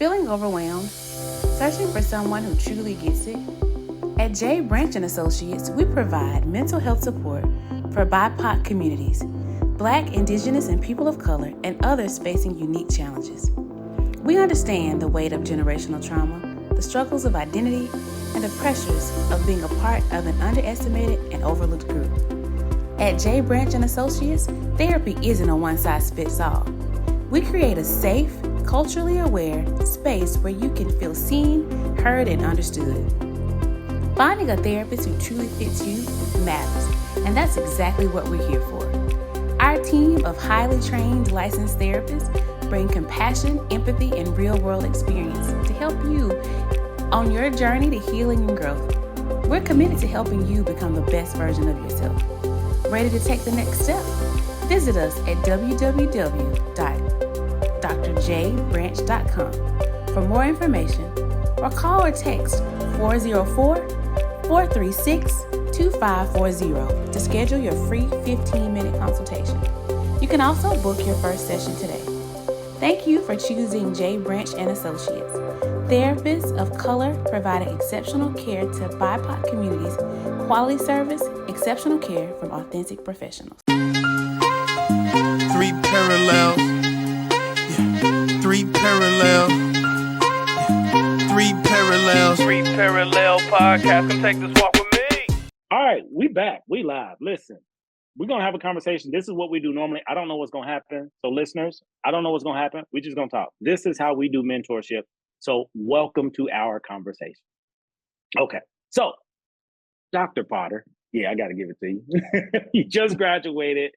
Feeling overwhelmed? Searching for someone who truly gets it? At J. Branch and Associates, we provide mental health support for BIPOC communities, Black, Indigenous, and people of color, and others facing unique challenges. We understand the weight of generational trauma, the struggles of identity, and the pressures of being a part of an underestimated and overlooked group. At J. Branch and Associates, therapy isn't a one-size-fits-all. We create a safe, culturally aware space where you can feel seen, heard, and understood. Finding a therapist who truly fits you matters, and that's exactly what we're here for. Our team of highly trained licensed therapists bring compassion, empathy, and real-world experience to help you on your journey to healing and growth. We're committed to helping you become the best version of yourself. Ready to take the next step? Visit us at www.drjbranch.com for more information, or call or text 404-436-2540 to schedule your free 15-minute consultation. You can also book your first session today. Thank you for choosing J. Branch and Associates, therapists of color providing exceptional care to BIPOC communities, quality service, exceptional care from authentic professionals. Three parallels. Yeah. Three parallels. Yeah. Three parallels. Three Parallel Podcast. Come take this walk with me. All right, we back. We live. Listen, we're going to have a conversation. This is what we do normally. I don't know what's going to happen. So listeners, I don't know what's going to happen. We're just going to talk. This is how we do mentorship. So welcome to our conversation. Okay, so Dr. Potter. Yeah, I got to give it to you. You just graduated.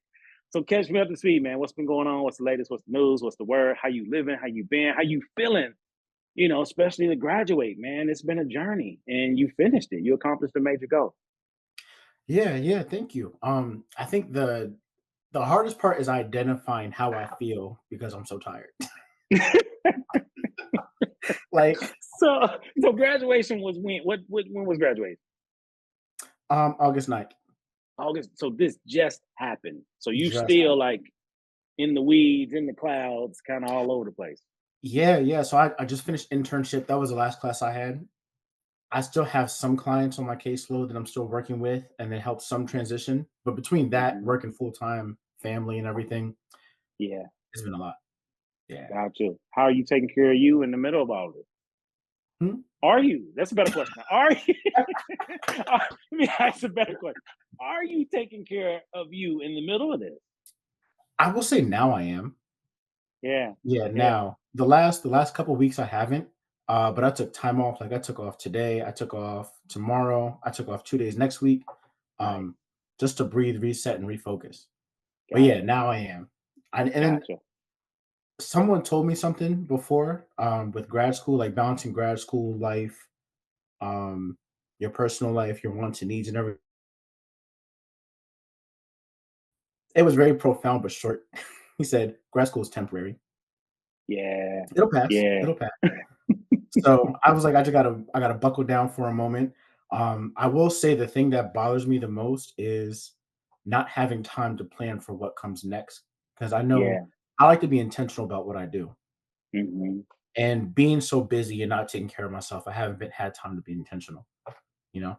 So catch me up to speed, man. What's been going on? What's the latest? What's the news? What's the word? How you living? How you been? How you feeling? You know, especially to graduate, man. It's been a journey and you finished it. You accomplished a major goal. Yeah, thank you. I think the hardest part is identifying how I feel because I'm so tired. Like, So graduation was when? When was graduation? August 9th. August. So this just happened. So you Just still happened. like in the weeds, in the clouds, kind of all over the place. Yeah. So I just finished internship. That was the last class I had. I still have some clients on my caseload that I'm still working with, and they help some transition. But between that, Mhm. working full time, family, and everything, Yeah, it's been a lot. Yeah. got you. How are you taking care of you in the middle of all this? Hmm? Are you? That's a better question. Are you? Let me ask a better question. Are you taking care of you in the middle of this? I will say now I am. Yeah, Yeah, yeah, now the last couple weeks I haven't, but I took time off. Like I took off today, I took off tomorrow, I took off 2 days next week, nice. um, just to breathe, reset, and refocus. But yeah, Gotcha, now I am. And then gotcha. someone told me something before, with grad school, like balancing grad school life, um, your personal life, your wants and needs, and everything. It was very profound but short. He said, "Grad school is temporary. Yeah, It'll pass. yeah, It'll pass." So I was like, I gotta buckle down for a moment. I will say the thing that bothers me the most is not having time to plan for what comes next. Because I know yeah. I like to be intentional about what I do. Hmm. And being so busy and not taking care of myself, I haven't had time to be intentional, you know?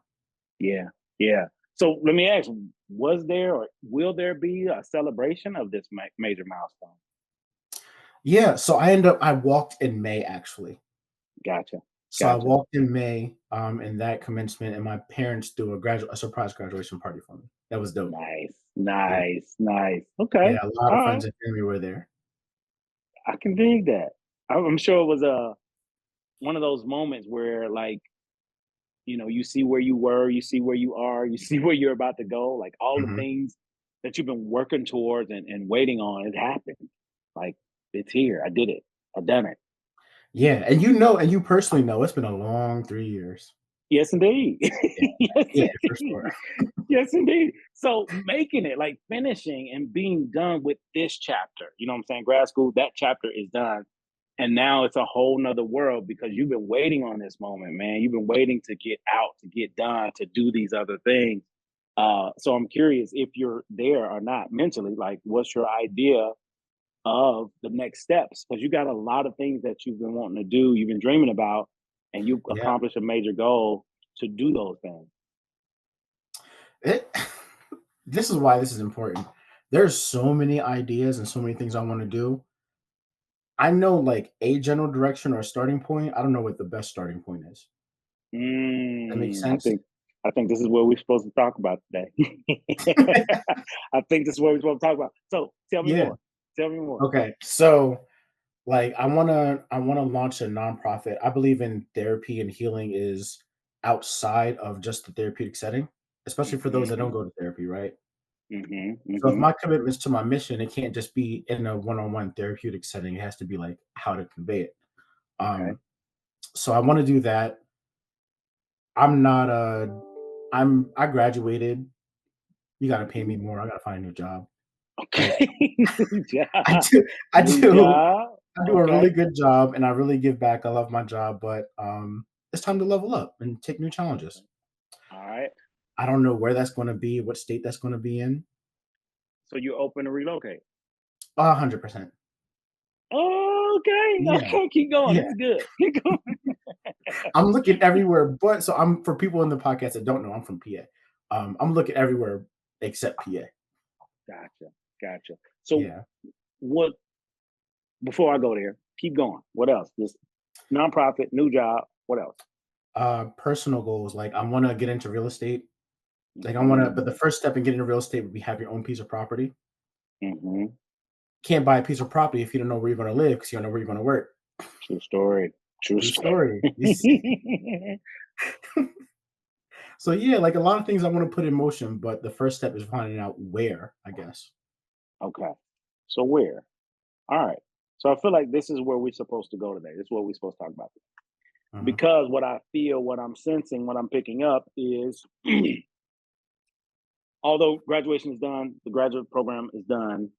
Yeah, yeah. So let me ask, was there or will there be a celebration of this major milestone? Yeah. So I walked in May actually. Gotcha, So I gotcha. walked in May, in that commencement, and my parents threw a surprise graduation party for me. That was dope. Nice, Yeah. nice, nice. Okay, Yeah, a lot all of right. friends and family were there. I can dig that. I'm sure it was one of those moments where, like, you know, you see where you were, you see where you are, you see where you're about to go, like all the Mhm. things that you've been working towards and waiting on, it happened. Like, it's here. I did it. I done it. Yeah, and you personally know it's been a long 3 years. Yes, indeed. Yeah, Yes, yeah, for indeed. sure. Yes, indeed. So making it, like finishing and being done with this chapter, you know what I'm saying? Grad school, that chapter is done. And now it's a whole nother world because you've been waiting on this moment, man. You've been waiting to get out, to get done, to do these other things. So I'm curious if you're there or not mentally. Like, what's your idea of the next steps, because you got a lot of things that you've been wanting to do, you've been dreaming about, and you Yeah. accomplish a major goal to do those things. It, this is why this is important. There's so many ideas and so many things I want to do. I know like a general direction or a starting point. I don't know what the best starting point is. That makes I sense. think this is what we're supposed to talk about today. I think this is what we're supposed to talk about. So tell me Yeah. more. Tell me more. Okay. So like I wanna launch a nonprofit. I believe in therapy and healing is outside of just the therapeutic setting, especially for those that don't Hmm. go to therapy, right? Hmm. So if Hmm. my commitments to my mission, it can't just be in a one-on-one therapeutic setting. It has to be like how to convey it. Okay. Um, so I want to do that. I'm not I graduated. You gotta pay me Mhm. more. I gotta find a new job. But Okay. New I job. do I New do job. I do a really Okay. good job and I really give back. I love my job, but it's time to level up and take new Okay. challenges. All right. I don't know where that's gonna be, what state that's gonna be in. So you're open to relocate. 100%. Okay. Yeah. Okay. Keep going. Yeah. This is good. Keep going. I'm looking everywhere, but so I'm for people in the podcast that don't know, I'm from PA. I'm looking everywhere except PA. Gotcha. Gotcha. So Yeah. what? Before I go there, keep going. What else? This nonprofit, new job. What else? Personal goals, like I wanna get into real estate. Like I wanna but Hmm. the first step in getting into real estate would be have your own piece of property. Hmm. Can't buy a piece of property if you don't know where you're gonna live because you don't know where you're gonna work. True story. True True story. story. You see? So yeah, like a lot of things I want to put in motion, but the first step is finding out where, I guess. Okay. So where? All right. So I feel like this is where we're supposed to go today. This is what we're supposed to talk about. Uh-huh. Because what I feel, what I'm sensing, what I'm picking up is although graduation is done, the graduate program is done,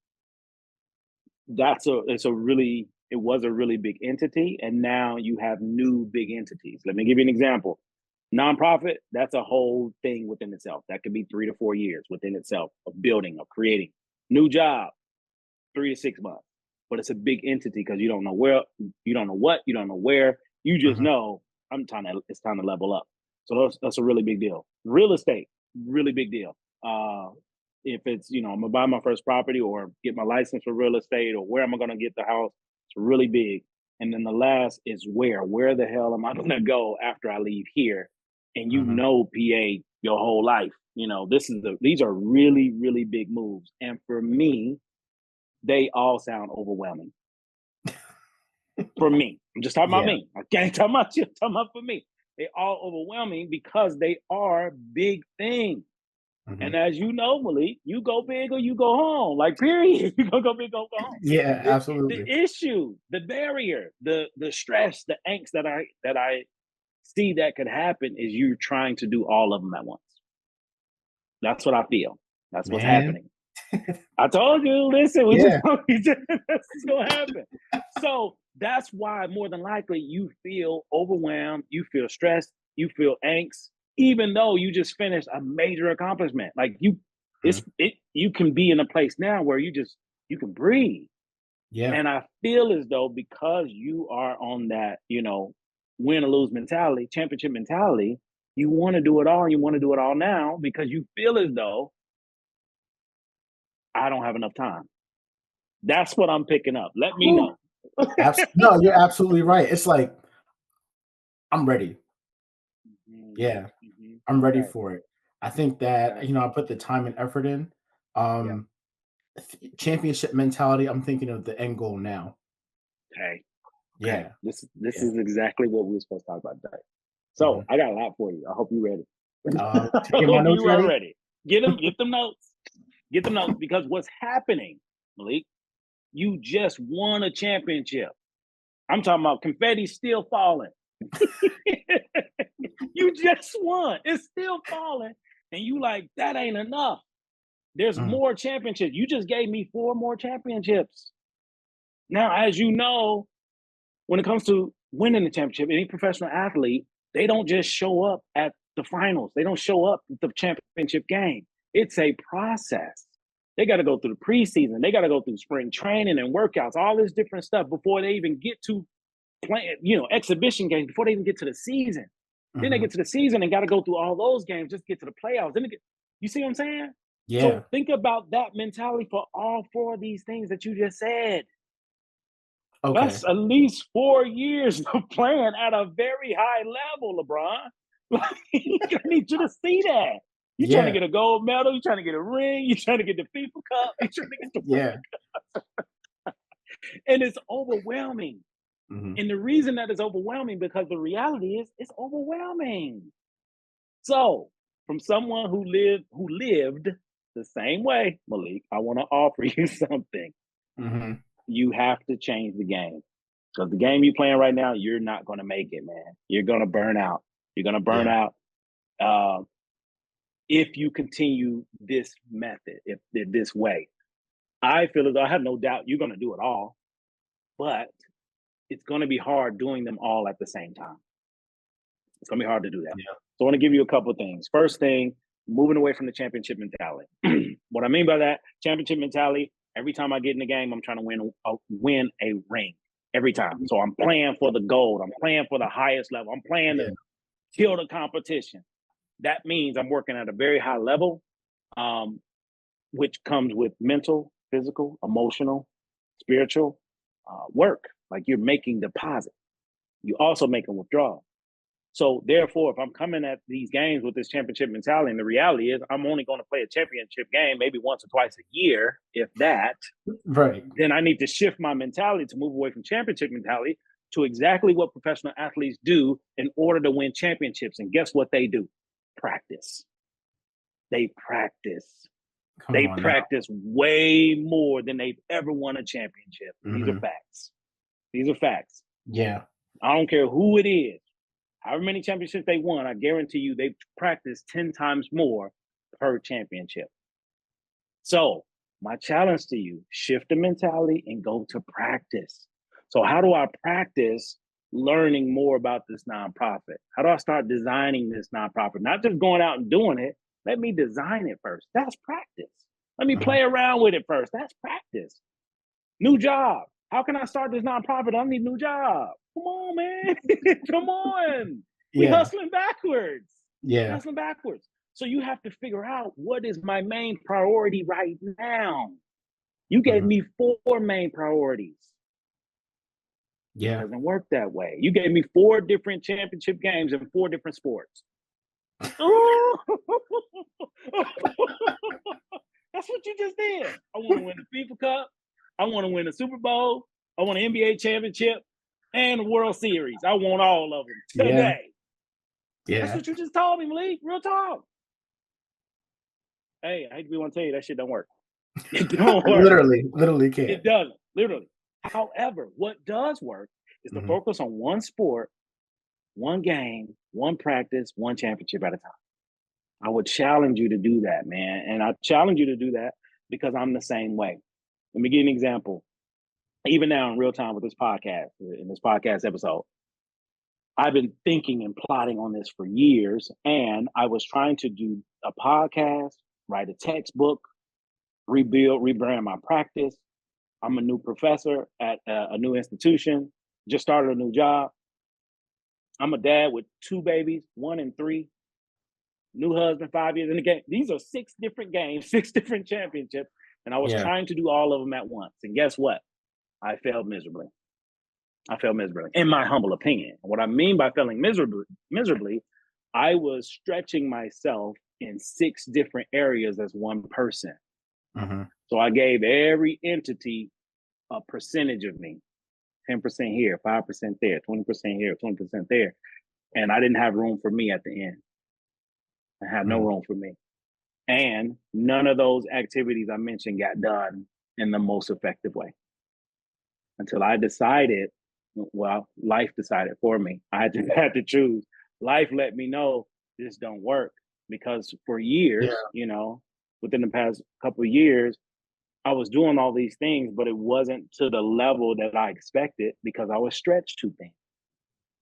it was a really big entity, and now you have new big entities. Let me give you an example. Nonprofit, that's a whole thing within itself. That could be 3 to 4 years within itself of building, of creating. New job, 3 to 6 months. But it's a big entity because you don't know where, you don't know what, you don't know where. You just Uh-huh. know it's time to level up. So that's a really big deal. Real estate, really big deal. If it's, I'm gonna buy my first property or get my license for real estate or where am I gonna get the house, it's really big. And then the last is where the hell am I gonna go after I leave here? And Uh-huh. PA your whole life. These are really, really big moves. And for me, they all sound overwhelming for me. I'm just talking about Yeah. me. I can't talk about you. I'm talking about for me. They all overwhelming because they are big things. Mhm. And as you know, Malik, you go big or you go home. Like period. You gonna go big or go home. Yeah, The absolutely. issue, the barrier, the stress, the angst that I see that could happen is you trying to do all of them at once. That's what I feel. That's what's Man. happening. I told you, listen, Yeah. this is gonna happen. So that's why more than likely you feel overwhelmed, you feel stressed, you feel angst, even though you just finished a major accomplishment. Like Mhm. you can be in a place now where you can breathe. Yeah. And I feel as though because you are on that, win or lose mentality, championship mentality, you want to do it all, you want to do it all now because you feel as though I don't have enough time. That's what I'm picking up. Let me Whew. know. No, you're absolutely right. It's like I'm ready. Mhm, Yeah, mhm. I'm ready Okay, for it. I think okay, that, I put the time and effort in. yeah, Um, championship mentality, I'm thinking of the end goal now. okay, okay. Yeah. This Yeah. is exactly what we were supposed to talk about today. So Mhm. I got a lot for you. I hope you're ready. I Get my hope notes you are ready. ready. Get them notes. Get them notes because what's happening, Malik? You just won a championship. I'm talking about confetti still falling. You just won. It's still falling, and you like that ain't enough. There's Mm, more championships. You just gave me 4 more championships. Now, as you know, when it comes to winning the championship, any professional athlete, they don't just show up at the finals. They don't show up at the championship game. It's a process. They got to go through the preseason. They got to go through spring training and workouts, all this different stuff before they even get to playing, exhibition games, before they even get to the season. Then they get to the season and got to go through all those games, just get to the playoffs. You see what I'm saying? Yeah. So think about that mentality for all 4 of these things that you just said. Okay. That's at least 4 years of playing at a very high level, LeBron. I need you to see that. You're trying to get a gold medal. You're trying to get a ring. You're trying to get the FIFA Cup. You're trying to get the and it's overwhelming. And the reason that it's overwhelming because the reality is it's overwhelming. So, from someone who lived the same way, Malik, I want to offer you something. You have to change the game. Because the game you're playing right now, you're not going to make it, man. You're going to burn out. You're going to burn out if you continue this method, if this way. I feel as though I have no doubt you're going to do it all, but it's going to be hard doing them all at the same time. It's going to be hard to do that. Yeah. So I want to give you a couple of things. First thing, moving away from the championship mentality. What I mean by that, championship mentality, every time I get in the game, I'm trying to win a ring every time. So I'm playing for the gold. I'm playing for the highest level. I'm playing to kill the competition. That means I'm working at a very high level, which comes with mental, physical, emotional, spiritual work. Like you're making deposit. You also making withdrawal. So therefore, if I'm coming at these games with this championship mentality, and the reality is I'm only going to play a championship game maybe once or twice a year, if that, right? Then I need to shift my mentality to move away from championship mentality to exactly what professional athletes do in order to win championships. And guess what they do? Practice. They practice. They practice way more than they've ever won a championship. These are facts. These are facts. Yeah. I don't care who it is. However many championships they won, I guarantee you they've practiced 10 times more per championship. So my challenge to you, shift the mentality and go to practice. So how do I practice learning more about this nonprofit? How do I start designing this nonprofit? Not just going out and doing it. Let me design it first. That's practice. Let me play around with it first. That's practice. New job. How can I start this nonprofit? I need a new job. Come on, man. Come on. We hustling backwards. Yeah. Hustling backwards. So you have to figure out what is my main priority right now. You gave me 4 main priorities. Yeah. It doesn't work that way. You gave me 4 different championship games in 4 different sports. That's what you just did. I want to win the FIFA Cup. I want to win the Super Bowl. I want an NBA championship and the World Series. I want all of them today. Yeah. That's what you just told me, Malik. Real talk. Hey, I hate to be one to tell you that shit don't work. It don't work. Literally can't. It doesn't. Literally. However, what does work is to focus on one sport, one game, one practice, one championship at a time. I would challenge you to do that, man. And I challenge you to do that because I'm the same way. Let me give you an example. Even now in real time with this podcast, in this podcast episode, I've been thinking and plotting on this for years. And I was trying to do a podcast, write a textbook, rebrand my practice. I'm a new professor at a new institution, just started a new job. I'm a dad with 2 babies, 1 and 3. New husband, 5 years in the game. These are 6 different games, 6 different championships. And I was trying to do all of them at once. And guess what? I failed miserably. In my humble opinion. What I mean by failing miserably, I was stretching myself in 6 different areas as one person. So I gave every entity a percentage of me. 10% here, 5% there, 20% here, 20% there. And I didn't have room for me at the end. I had no room for me. And none of those activities I mentioned got done in the most effective way. Until I decided, well, life decided for me. I had to choose. Life let me know this don't work. Because for years, within the past couple of years, I was doing all these things, but it wasn't to the level that I expected because I was stretched too thin.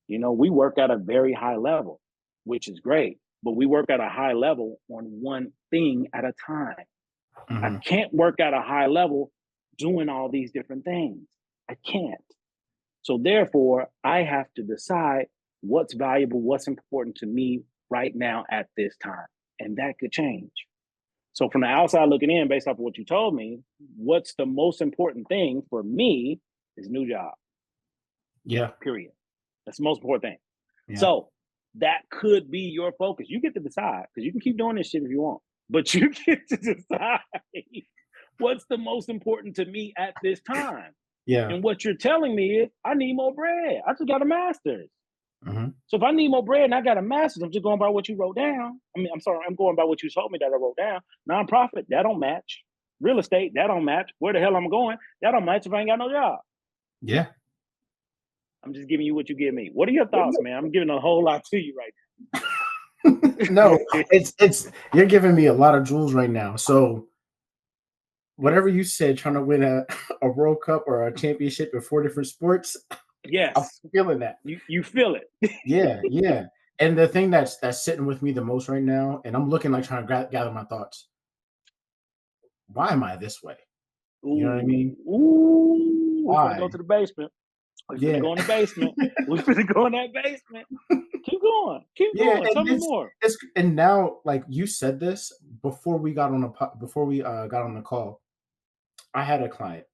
We work at a very high level, which is great, but we work at a high level on one thing at a time. Mhm. I can't work at a high level doing all these different things. I can't. So therefore, I have to decide what's valuable, what's important to me right now at this time. And that could change. So from the outside looking in, based off of what you told me, what's the most important thing for me is new job, Yeah. period. That's the most important thing. Yeah. So that could be your focus. You get to decide because you can keep doing this shit if you want, but you get to decide what's the most important to me at this time. Yeah. And what you're telling me is, I need more bread. I just got a master's. Mhm. So if I need more bread and I got a master's, I'm just going by what you wrote down. I mean, I'm sorry, I'm going by what you told me that I wrote down. Nonprofit, that don't match. Real estate, that don't match. Where the hell I'm going, that don't match if I ain't got no job. Yeah. I'm just giving you what you give me. What are your thoughts, man? I'm giving a whole lot to you right No, now. it's you're giving me a lot of jewels right now. So whatever you said, trying to win a World Cup or a championship in 4 different sports, I'm Yes, feeling that. you feel it. Yeah, yeah. And the thing that's sitting with me the most right now, and I'm looking like trying to gather my thoughts. Why am I this way? You know what I mean? We finna go Why? to the basement. We finna Yeah. go in the basement. We finna go in that basement. Keep going. Keep Yeah, going. Tell and me more. it's and now like you said this before we got on before we got on the call. I had a client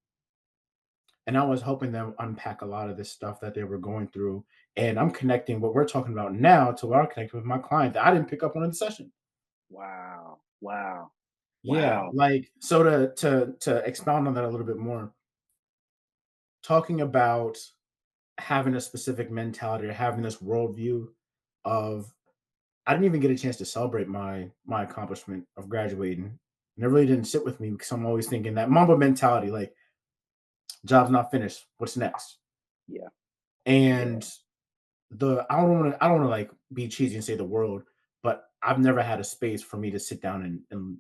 and I was helping them unpack a lot of this stuff that they were going through. And I'm connecting what we're talking about now to what I'm connecting with my client that I didn't pick up on in the session. Wow. Wow. Yeah, Wow. like so to expound on that a little bit more, talking about having a specific mentality or having this worldview of I didn't even get a chance to celebrate my accomplishment of graduating. And it really didn't sit with me because I'm always thinking that Mamba mentality, like job's not finished. What's next? Yeah. Yeah. And I don't want to like be cheesy and say the world, but I've never had a space for me to sit down and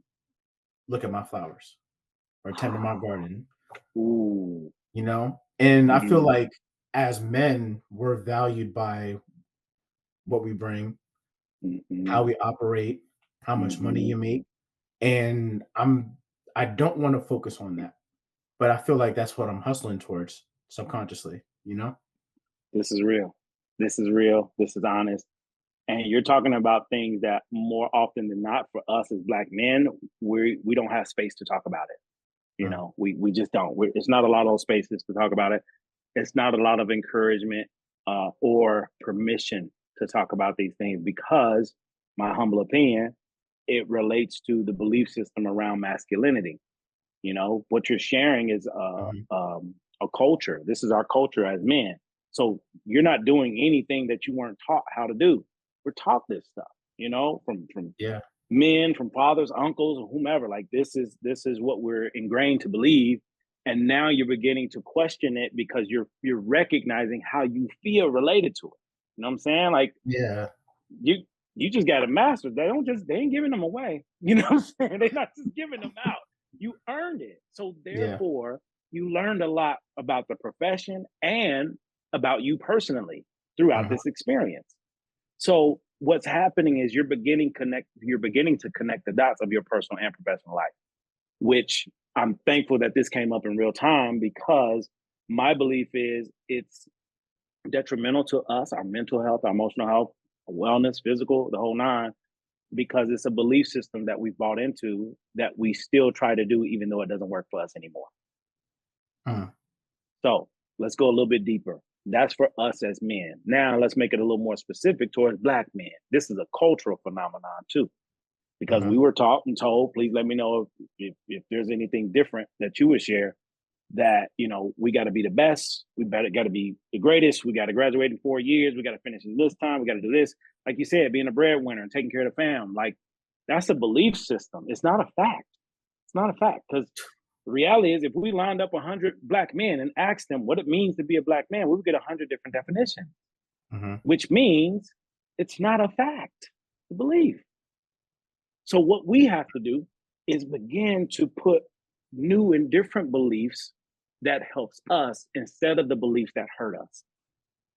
look at my flowers or tend to my garden, Ooh. you know? And I feel Mm. like as men, we're valued by what we bring, Mm-hmm. how we operate, how much money Mm-hmm. you make. And I don't want to focus on that. But I feel like that's what I'm hustling towards subconsciously, you know? This is real. This is real. This is honest. And you're talking about things that more often than not for us as black men, we don't have space to talk about it. You Uh, know, we just don't. It's not a lot of those spaces to talk about it. It's not a lot of encouragement or permission to talk about these things because, my humble opinion, it relates to the belief system around masculinity. You know, what you're sharing is mhm. a culture. This is our culture as men. So you're not doing anything that you weren't taught how to do. We're taught this stuff, you know, from Yeah. men, from fathers, uncles, or whomever. Like this is what we're ingrained to believe. And now you're beginning to question it because you're recognizing how you feel related to it. You know what I'm saying? Like Yeah. you you just got a master. They ain't giving them away. You know what I'm saying? They're not just giving them out. You earned it. So Yeah. therefore, you learned a lot about the profession and about you personally throughout Mhm. this experience. So what's happening is you're beginning to connect the dots of your personal and professional life, which I'm thankful that this came up in real time because my belief is it's detrimental to us, our mental health, our emotional health, wellness, physical, the whole nine, because it's a belief system that we've bought into that we still try to do, even though it doesn't work for us anymore. Mhm. So let's go a little bit deeper. That's for us as men. Now let's make it a little more specific towards black men. This is a cultural phenomenon too, because we Mhm. were taught and told, please let me know if there's anything different that you would share that, you know, we got to be the best. We better got to be the greatest. We got to graduate in 4 years. We got to finish in this time. We got to do this. Like you said, being a breadwinner and taking care of the fam. Like that's a belief system. It's not a fact. It's not a fact because the reality is if we lined up 100 black men and asked them what it means to be a black man, we would get 100 different definitions, Mhm. which means it's not a fact, the belief. So what we have to do is begin to put new and different beliefs that helps us instead of the beliefs that hurt us.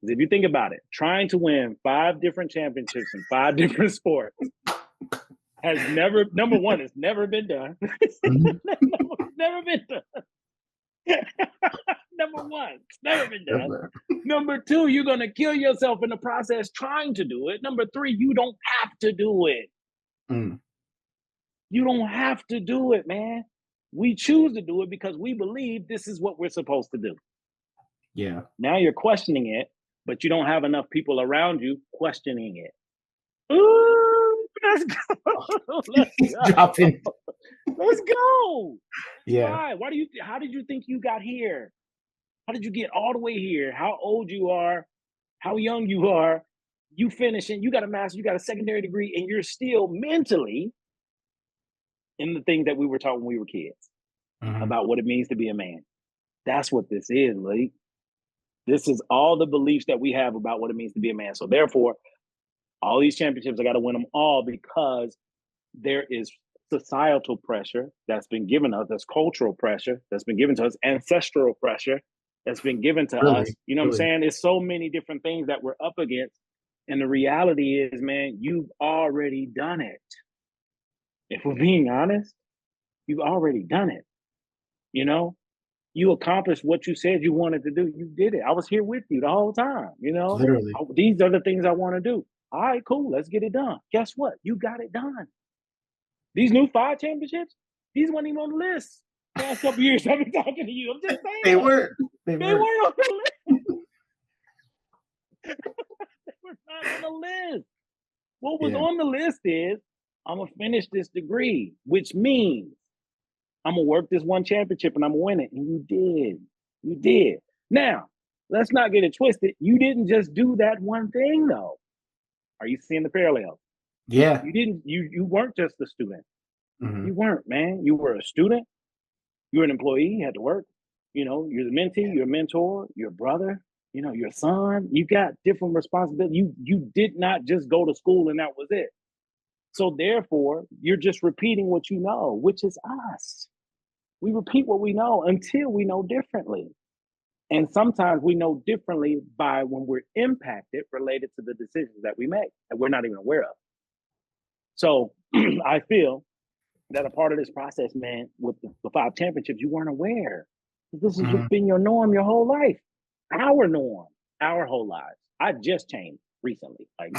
'Cause if you think about it, trying to win 5 different championships in 5 different sports has never, number one, it's never been done. Mhm. Never been done. Number one, it's never been done. Number two, you're going to kill yourself in the process trying to do it. Number three, you don't have to do it. Mm. You don't have to do it, man. We choose to do it because we believe this is what we're supposed to do. Yeah. Now you're questioning it, but you don't have enough people around you questioning it. Ooh, let's go. Let's go. Dropping. Let's go. Yeah. Why? How did you think you got here? How did you get all the way here? How old you are, how young you are, you finishing, you got a master, you got a secondary degree, and you're still mentally in the things that we were taught when we were kids about what it means to be a man. That's what this is, Malik. This is all the beliefs that we have about what it means to be a man. So therefore, all these championships, I got to win them all because there is societal pressure that's been given us, that's cultural pressure that's been given to us, ancestral pressure that's been given to us. You know what I'm saying? There's so many different things that we're up against. And the reality is, man, you've already done it. If we're being honest, you've already done it. You know, you accomplished what you said you wanted to do. You did it. I was here with you the whole time. You know, Literally. These are the things I want to do. All right, cool. Let's get it done. Guess what? You got it done. These new 5 championships, these weren't even on the list. Last couple years I've been talking to you. I'm just saying. They weren't. They weren't on the list. They were not on the list. What was on the list is I'm gonna finish this degree, which means I'm gonna work this one championship and I'm gonna win it. And you did. You did. Now, let's not get it twisted. You didn't just do that one thing though. Are you seeing the parallel? Yeah. You weren't just a student. Mhm. You weren't, man. You were a student. You were an employee, you had to work. You know, you're the mentee, you're a mentor, you're a brother, you know, your son. You got different responsibilities. You did not just go to school and that was it. So therefore, you're just repeating what you know, which is us. We repeat what we know until we know differently. And sometimes we know differently by when we're impacted related to the decisions that we make that we're not even aware of. So I feel that a part of this process, man, with the 5 championships, you weren't aware. This has just been your norm your whole life. Our norm, our whole lives. I just changed recently. Like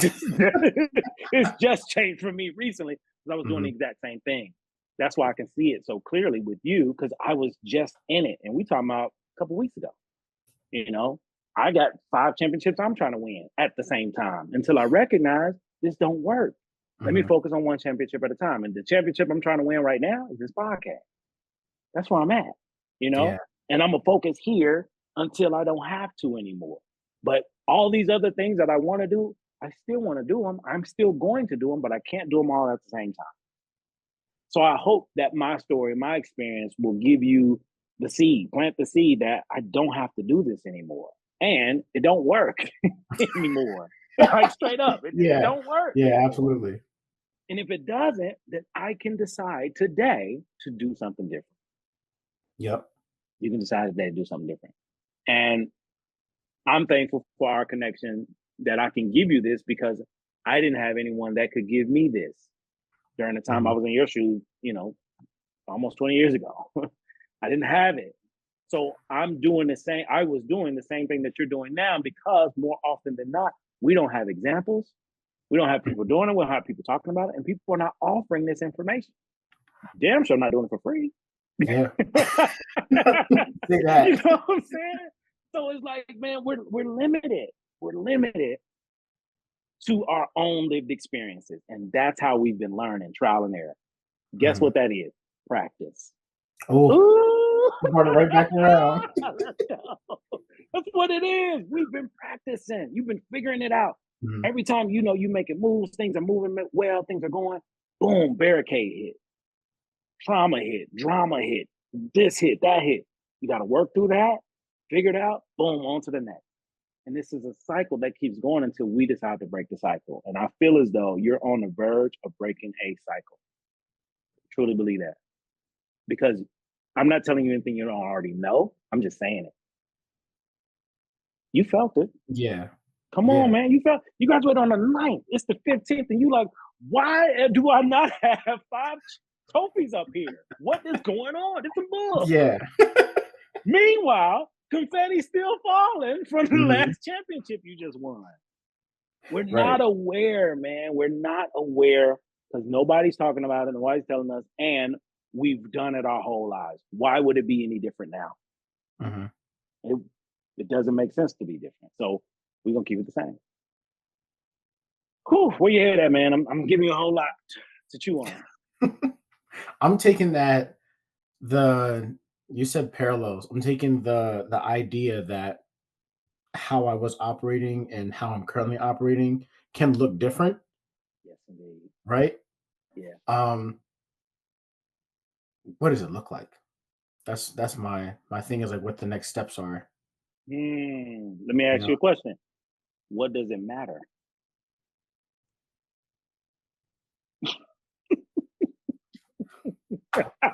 it's just changed for me recently because I was doing the exact same thing. That's why I can see it so clearly with you because I was just in it. And we talking about a couple weeks ago. You know, I got 5 championships I'm trying to win at the same time until I recognize this don't work. Let me focus on one championship at a time. And the championship I'm trying to win right now is this podcast. That's where I'm at, you know? Yeah. And I'm going to focus here until I don't have to anymore. But all these other things that I want to do, I still want to do them. I'm still going to do them, but I can't do them all at the same time. So I hope that my story, my experience will give you the seed, plant the seed that I don't have to do this anymore. And it don't work anymore. Like straight up, it don't work. Yeah, anymore. absolutely. And if it doesn't, then I can decide today to do something different. Yep. You can decide today to do something different. And I'm thankful for our connection that I can give you this because I didn't have anyone that could give me this during the time I was in your shoes, you know, almost 20 years ago. I didn't have it. So I'm doing the same. I was doing the same thing that you're doing now because more often than not, we don't have examples. We don't have people doing it. We don't have people talking about it. And people are not offering this information. Damn sure I'm not doing it for free. Yeah. You know what I'm saying? So it's like, man, we're limited. We're limited to our own lived experiences. And that's how we've been learning, trial and error. Guess what that is? Practice. Oh, brought it right back around. That's what it is. We've been practicing. You've been figuring it out. Every time you know you making moves, things are moving well, things are going, boom, barricade hit. Trauma hit, drama hit, this hit, that hit. You got to work through that, figure it out, boom, on to the next. And this is a cycle that keeps going until we decide to break the cycle. And I feel as though you're on the verge of breaking a cycle. I truly believe that. Because I'm not telling you anything you don't already know. I'm just saying it. You felt it. Yeah. Come on, man. You graduated on the 9th. It's the 15th. And you like, Why do I not have 5 trophies up here? What is going on? It's a bull. Yeah. Meanwhile, confetti's still falling from the Mhm. last championship you just won. We're Right. not aware, man. We're not aware because nobody's talking about it, nobody's telling us, and we've done it our whole lives. Why would it be any different now? Mhm. It doesn't make sense to be different. So we're gonna keep it the same. Whew, where you head at, man? I'm giving you a whole lot to chew on. I'm taking that you said parallels. I'm taking the idea that how I was operating and how I'm currently operating can look different, Yes, indeed. right? Yeah. What does it look like? That's my thing is like what the next steps are. Let me You ask know? you a question. What does it matter?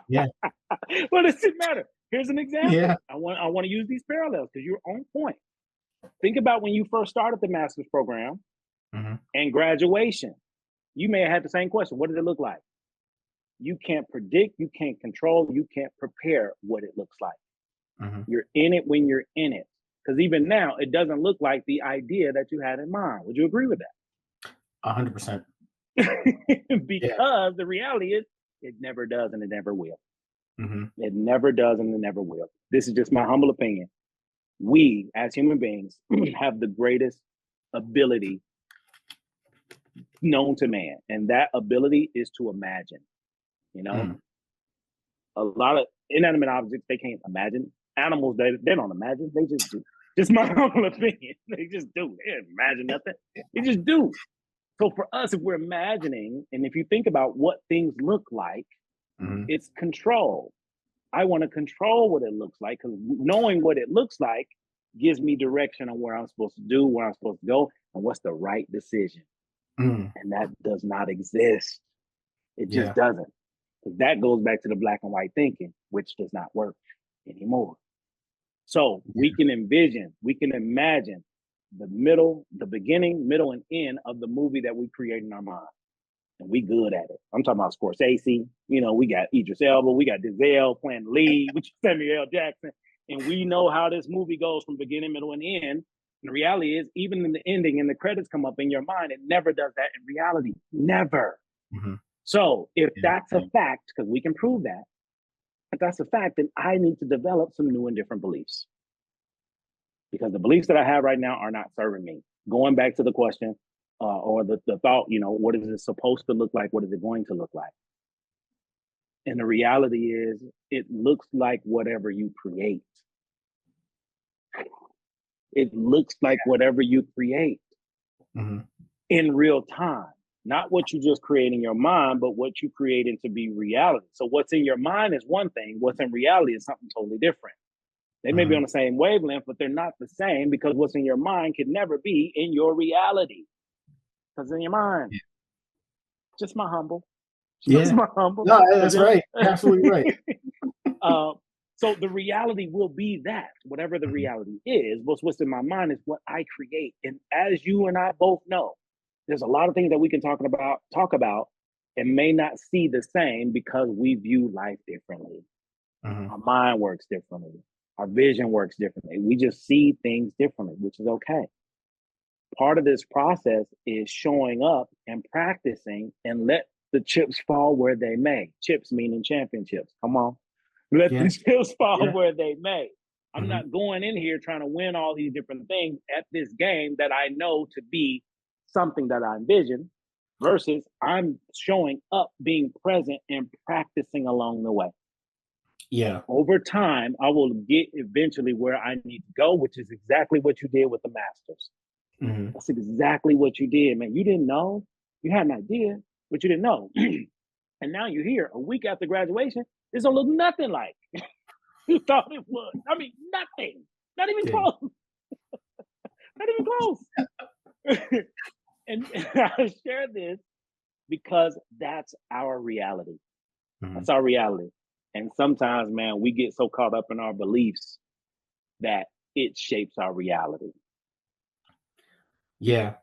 Yeah. What does it matter? Here's an example. Yeah. I want to use these parallels because you're on point. Think about when you first started the master's program Mhm. and graduation. You may have had the same question. What did it look like? You can't predict, you can't control, you can't prepare what it looks like. Mhm. You're in it when you're in it. Because even now, it doesn't look like the idea that you had in mind. Would you agree with 100%. that? Yeah. Because the reality is, it never does and it never will. Mhm. It never does and it never will. This is just my humble opinion. We, as human beings, have the greatest ability known to man, and that ability is to imagine. You know, Mm. a lot of inanimate objects they can't imagine. Animals they don't imagine. They just do. Just my humble opinion. They just do. They don't imagine nothing. They just do. So for us, if we're imagining, and if you think about what things look like, Mhm. it's control. I want to control what it looks like because knowing what it looks like gives me direction on where I'm supposed to do, where I'm supposed to go, and what's the right decision. Mm. And that does not exist. It just Yeah. doesn't. Because that goes back to the black and white thinking, which does not work anymore. So Yeah. we can envision, we can imagine the middle, the beginning, middle, and end of the movie that we create in our mind. And we good at it. I'm talking about Scorsese. You know, we got Idris Elba, we got Denzel playing the lead, which is Samuel L. Jackson, and we know how this movie goes from beginning, middle, and end. And the reality is, even in the ending and the credits come up in your mind, it never does that in reality. Never. Mhm. So if Yeah. that's a fact, because we can prove that, if that's a fact, then I need to develop some new and different beliefs. Because the beliefs that I have right now are not serving me. Going back to the question, or the thought, you know, what is it supposed to look like? What is it going to look like? And the reality is, it looks like whatever you create. It looks like whatever you create Mhm. in real time. Not what you just create in your mind, but what you create into be reality. So what's in your mind is one thing. What's in reality is something totally different. They may be on Mhm. the same wavelength, but they're not the same because what's in your mind can never be in your reality. Because in your mind, Yeah. just my humble, just Yeah. my humble. No, Because that's right. You're absolutely right. so the reality will be that whatever the Mhm. reality is, what's in my mind is what I create. And as you and I both know, there's a lot of things that we can talk about, and may not see the same because we view life differently. Mhm. Our mind works differently. Our vision works differently. We just see things differently, which is okay. Part of this process is showing up and practicing and let the chips fall where they may. Chips meaning championships. Come on. Let Yeah. the chips fall Yeah. where they may. I'm Mhm. not going in here trying to win all these different things at this game that I know to be something that I envision versus I'm showing up, being present, and practicing along the way. Yeah. Over time, I will get eventually where I need to go, which is exactly what you did with the Masters. Mhm. That's exactly what you did, man. You didn't know. You had an idea, but you didn't know. And now you're here a week after graduation. This don't look nothing like you thought it would. I mean, nothing. Not even Yeah. close. Not even close. And I share this because that's our reality. Mhm. That's our reality. And sometimes, man, we get so caught up in our beliefs that it shapes our reality. Yeah. Talk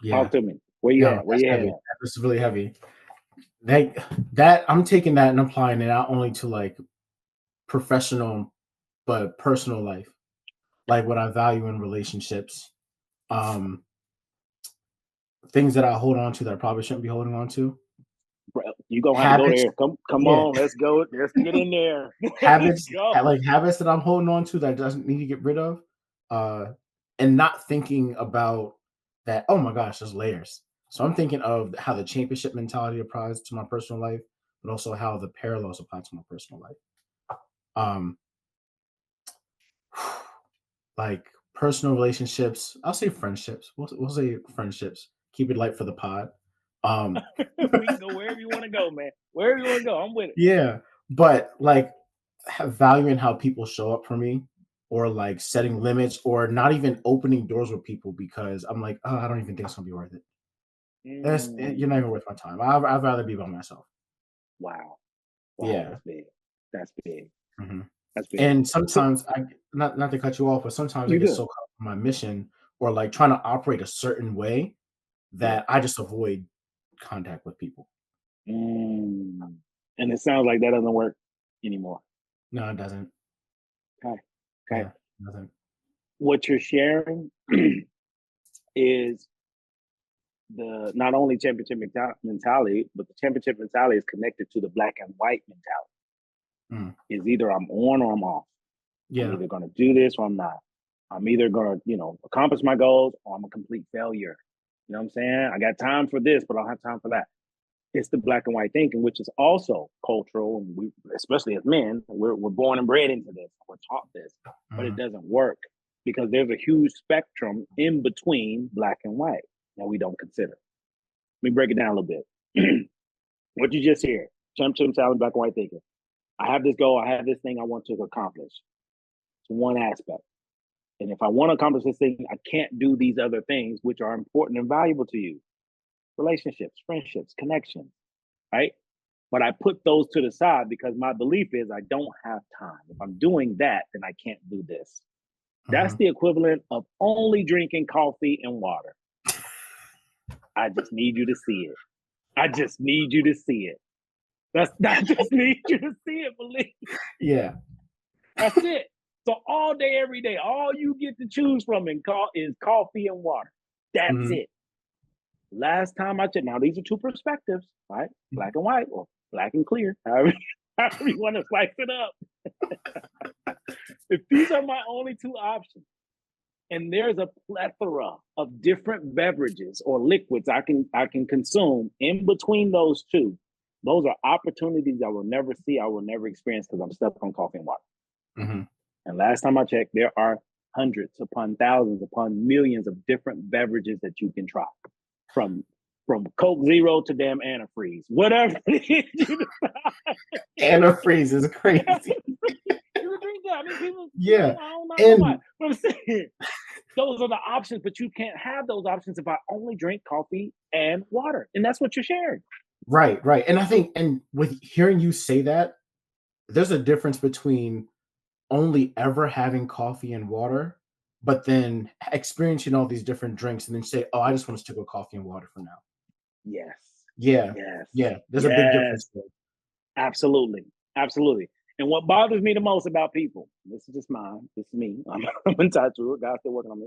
Yeah. to me. Where you Yo, at? Where that's you heavy. at? That's really heavy. That I'm taking that and applying it not only to like professional but personal life, like what I value in relationships, um, things that I hold on to that I probably shouldn't be holding on to, Bro, you gonna have to go habits, there. Come yeah, on, let's go. Let's get in there. Let's habits, go. like habits that I'm holding on to that doesn't need to get rid of, uh, and not thinking about that. Oh my gosh, there's layers. So I'm thinking of how the championship mentality applies to my personal life, but also how the parallels apply to my personal life. Um, like personal relationships, I'll say friendships. We'll say friendships. Keep it light for the pod. Um, We can go wherever you want to go, man. Wherever you want to go, I'm with it. yeah, but like valuing how people show up for me, or like setting limits, or not even opening doors with people because I'm like, oh, I don't even think it's gonna be worth it. You're not Mm, even worth my time. I'd rather be by myself. wow. Wow, Yeah. that's big. That's big. Mhm. That's big. And So sometimes I not to cut you off, but sometimes I you get good. so caught up in my mission or like trying to operate a certain way Yeah. that I just avoid contact with people. Mm. And it sounds like that doesn't work anymore. No, it doesn't. Okay. Okay. Yeah, it doesn't. What you're sharing is the not only championship mentality, but the championship mentality is connected to the black and white mentality. Mm. Is either I'm on or I'm off. I'm Yeah. either going to do this or I'm not. I'm either going to, accomplish my goals or I'm a complete failure. You know what I'm saying? I got time for this, but I don't have time for that. It's the black and white thinking, which is also cultural. And we, especially as men, we're born and bred into this. We're taught this, but it Mhm. doesn't work because there's a huge spectrum in between black and white that we don't consider. Let me break it down a little bit. What you just hear, championship mentality, black and white thinking. I have this goal. I have this thing I want to accomplish. It's one aspect. And if I want to accomplish this thing, I can't do these other things which are important and valuable to you. Relationships, friendships, connections, right? But I put those to the side because my belief is I don't have time. If I'm doing that, then I can't do this. That's Mhm. the equivalent of only drinking coffee and water. I just need you to see it. I just need you to see it. I just need you to see it, believe. Yeah. That's it. So all day, every day, all you get to choose from is coffee and water. That's Mhm. it. Last time I checked, now these are two perspectives, right? Black and white or black and clear, however you want to slice it up. If these are my only two options, and there's a plethora of different beverages or liquids I can consume in between those two, those are opportunities I will never see, I will never experience because I'm stuck on coffee and water. Mhm. And last time I checked, there are hundreds upon thousands upon millions of different beverages that you can try, from Coke Zero to damn antifreeze, whatever it is you decide. Antifreeze is Yeah, crazy. you would drink that. I mean, people, Yeah. I don't know why. And But I'm saying those are the options, but you can't have those options if I only drink coffee and water, and that's what you're sharing. right, right. And I think and with hearing you say that, there's a difference between only ever having coffee and water, but then experiencing all these different drinks and then say, "Oh, I just want to stick with coffee and water for now." Yes, Yeah. yes, Yeah. There's a big yes. difference there. Absolutely. Absolutely. And what bothers me the most about people, this is just mine, this is me. I'm entitled to it. God's still working on me.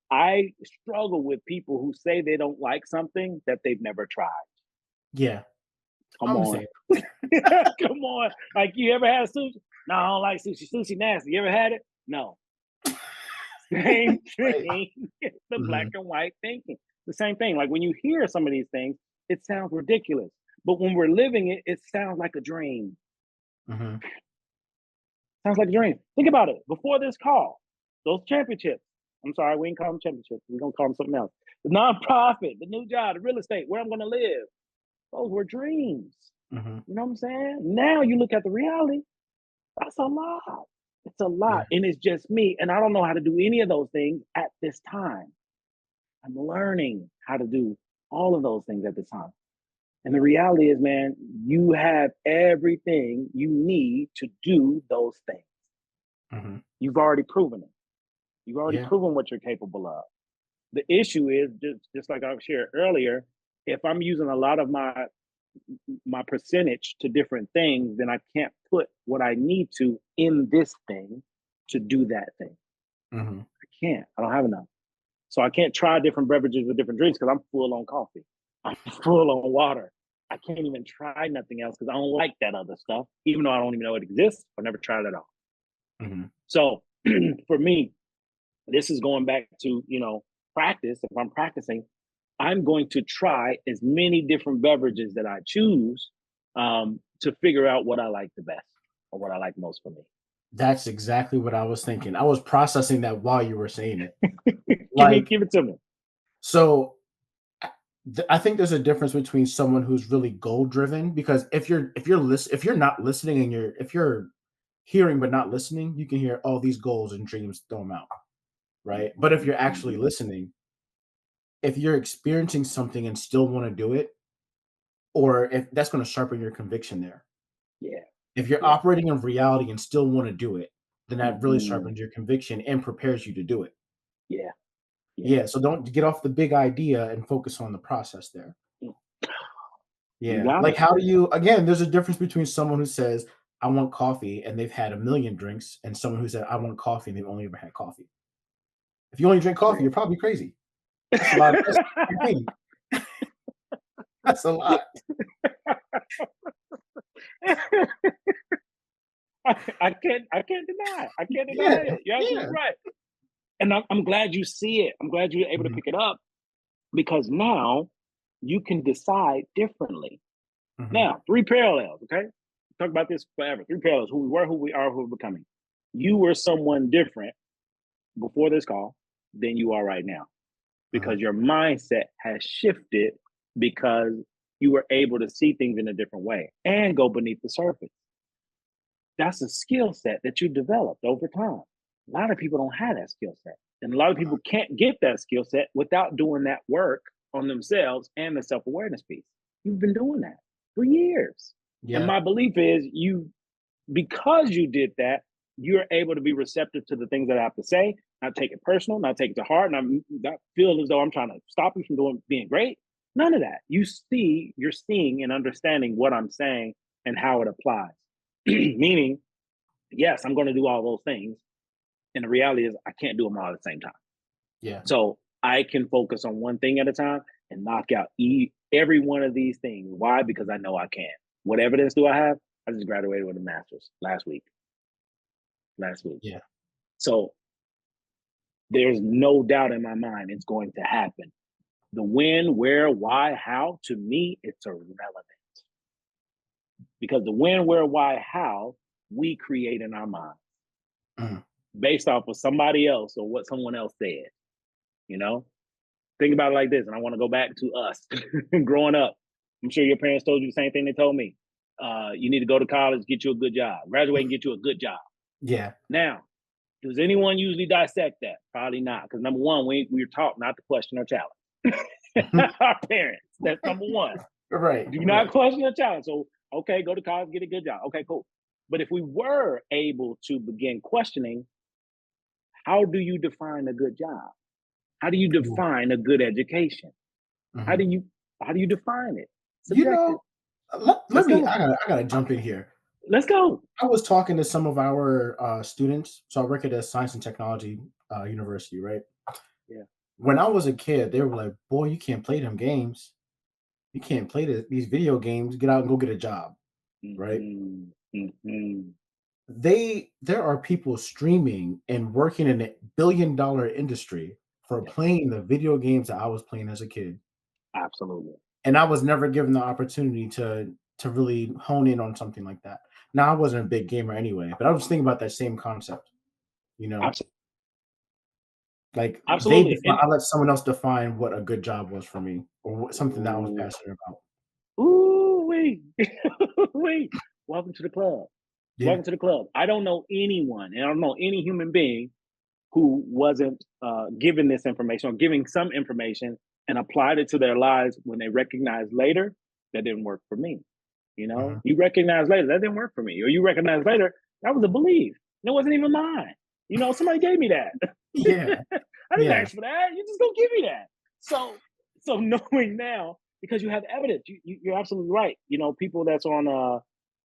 I struggle with people who say they don't like something that they've never tried. Yeah. Come I'm the on. same. Come on. Like, you ever had sushi? No, I don't like sushi. Sushi nasty. You ever had it? No. Same Right. thing. It's the black Mhm. and white thinking. The same thing. Like, when you hear some of these things, it sounds ridiculous. But when we're living it, it sounds like a dream. Mhm. Sounds like a dream. Think about it. Before this call, those championships. I'm sorry, we ain't call them championships. We're gonna call them something else. The nonprofit, the new job, the real estate, where I'm gonna live. Those were dreams. Mhm. You know what I'm saying? Now you look at the reality. That's a lot. It's a Yeah. lot, and it's just me. And I don't know how to do any of those things at this time. I'm learning how to do all of those things at this time. And the reality is, man, you have everything you need to do those things. Mhm. You've already proven it. You've already Yeah. proven what you're capable of. The issue is just like I shared earlier, if I'm using a lot of my percentage to different things, then I can't put what I need to in this thing to do that thing. Hmm. I can't. I don't have enough. So I can't try different beverages with different drinks because I'm full on coffee. I'm full on water. I can't even try nothing else because I don't like that other stuff, even though I don't even know it exists. I never tried it at all. Hmm. So for me, this is going back to, practice. If I'm practicing, I'm going to try as many different beverages that I choose to figure out what I like the best or what I like most for me. That's exactly what I was thinking. I was processing that while you were saying it. Give Like, it to me. so I think there's a difference between someone who's really goal driven, because if you're not listening and if you're hearing but not listening, you can hear all these goals and dreams, throw them out, right? But if you're actually Mhm. listening, if you're experiencing something and still want to do it, or if that's going to sharpen your conviction there. Yeah, If you're yeah. operating in reality and still want to do it, then that really Mhm. sharpens your conviction and prepares you to do it. Yeah, yeah. Yeah. So don't get off the big idea and focus on the process there. Mm. You Yeah. got Like, it. how do you, again, there's a difference between someone who says, I want coffee and they've had a million drinks, and someone who said, I want coffee and they've only ever had coffee. If you only drink coffee, True. you're probably crazy. That's a lot. That's a thing. That's a lot. I can't deny it. I can't Yeah. deny it. You're absolutely Yeah. right. And I'm glad you see it. I'm glad you're able to Mhm. pick it up because now you can decide differently. Mhm. Now, three parallels, okay? Talk about this forever. Three parallels: who we were, who we are, who we're becoming. You were someone different before this call than you are right now Mhm. because your mindset has shifted because you were able to see things in a different way and go beneath the surface. That's a skill set that you developed over time. A lot of people don't have that skill set. And a lot of people can't get that skill set without doing that work on themselves and the self awareness piece. You've been doing that for years. And Yeah. my belief is because you did that, you're able to be receptive to the things that I have to say, not take it personal, not take it to heart, not feel as though I'm trying to stop you from being great. None of that. You're seeing and understanding what I'm saying and how it applies. Meaning, yes, I'm going to do all those things. And the reality is, I can't do them all at the same time. Yeah. So I can focus on one thing at a time and knock out every one of these things. Why? Because I know I can. What evidence do I have? I just graduated with a master's last week. Last week. Yeah. So there's no doubt in my mind it's going to happen. The when, where, why, how, to me, it's irrelevant. Because the when, where, why, how, we create in our mind Mhm. based off of somebody else or what someone else said. You know, think about it like this, and I want to go back to us growing up. I'm sure your parents told you the same thing they told me. You need to go to college, get you a good job, graduate, and get you a good job. Yeah. Now, does anyone usually dissect that? Probably not, because number one, we're taught not to question or challenge our parents. That's number one. Right. Do not Right. question or challenge. So, okay, go to college, get a good job. Okay, cool. But if we were able to begin questioning, how do you define a good job? How do you Ooh. define a good education? How do Mhm. you how do you define it? You Subjective. know, let Let's me. go. I gotta jump in here. Let's go. I was talking to some of our students. So I work at a science and technology university, right? Yeah. When I was a kid, they were like, "Boy, you can't play them games. You can't play these video games. Get out and go get a job." Right? Mm-hmm. Mm-hmm. There are people streaming and working in a billion-dollar industry for Yeah. playing the video games that I was playing as a kid, Absolutely. and I was never given the opportunity to really hone in on something like that. Now, I wasn't a big gamer anyway, but I was thinking about that same concept. You know, Abs- like Absolutely. And I let someone else define what a good job was for me, or something that I was ooh, passionate about. wait. Wait. Welcome to the club. Yeah. Welcome to the club. I don't know anyone, and I don't know any human being who wasn't given this information or giving some information and applied it to their lives when they recognized later that didn't work for me. Mhm. You recognize later that didn't work for me, or you recognize later that was a belief. And it wasn't even mine. Somebody gave me that. Yeah. I didn't Yeah. ask for that. You're just gonna give me that. So knowing now, because you have evidence, you're absolutely right. You know, people that's on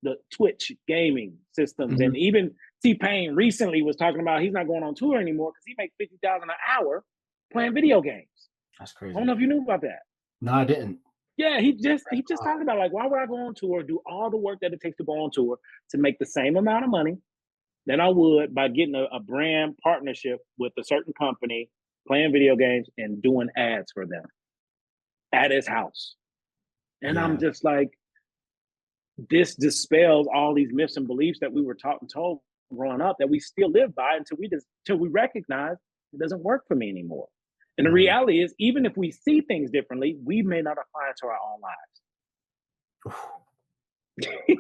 the Twitch gaming systems, Mhm. and even T-Pain recently was talking about he's not going on tour anymore because he makes 50,000 an hour playing video games. That's I don't crazy. know if you knew about that. No, I didn't. Yeah, he just Uh, talked about like, why would I go on tour, do all the work that it takes to go on tour to make the same amount of money than I would by getting a brand partnership with a certain company, playing video games and doing ads for them at his house. And I'm yeah. just like, this dispels all these myths and beliefs that we were taught and told growing up that we still live by until we recognize it doesn't work for me anymore. And the Mhm. reality is, even if we see things differently, we may not apply it to our own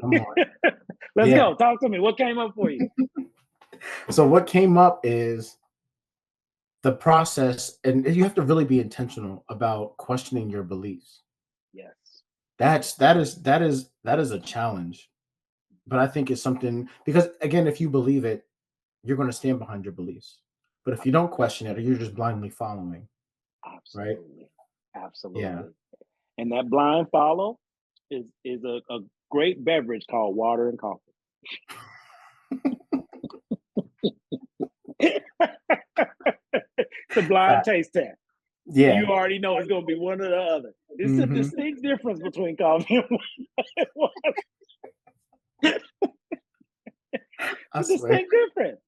Come on. lives. Let's Yeah. go. Talk to me. What came up for you? So what came up is the process, and you have to really be intentional about questioning your beliefs. Yes. That is a challenge, but I think it's something because again, if you believe it, you're going to stand behind your beliefs. But if you don't question it, or you're just blindly following, right? Absolutely. Yeah. Absolutely. And that blind follow is a great beverage called water and coffee. It's a blind Fact. taste test. You Yeah. already know it's gonna be one or the other. It's a Hmm. distinct difference between coffee and water. I It's a swear. distinct difference.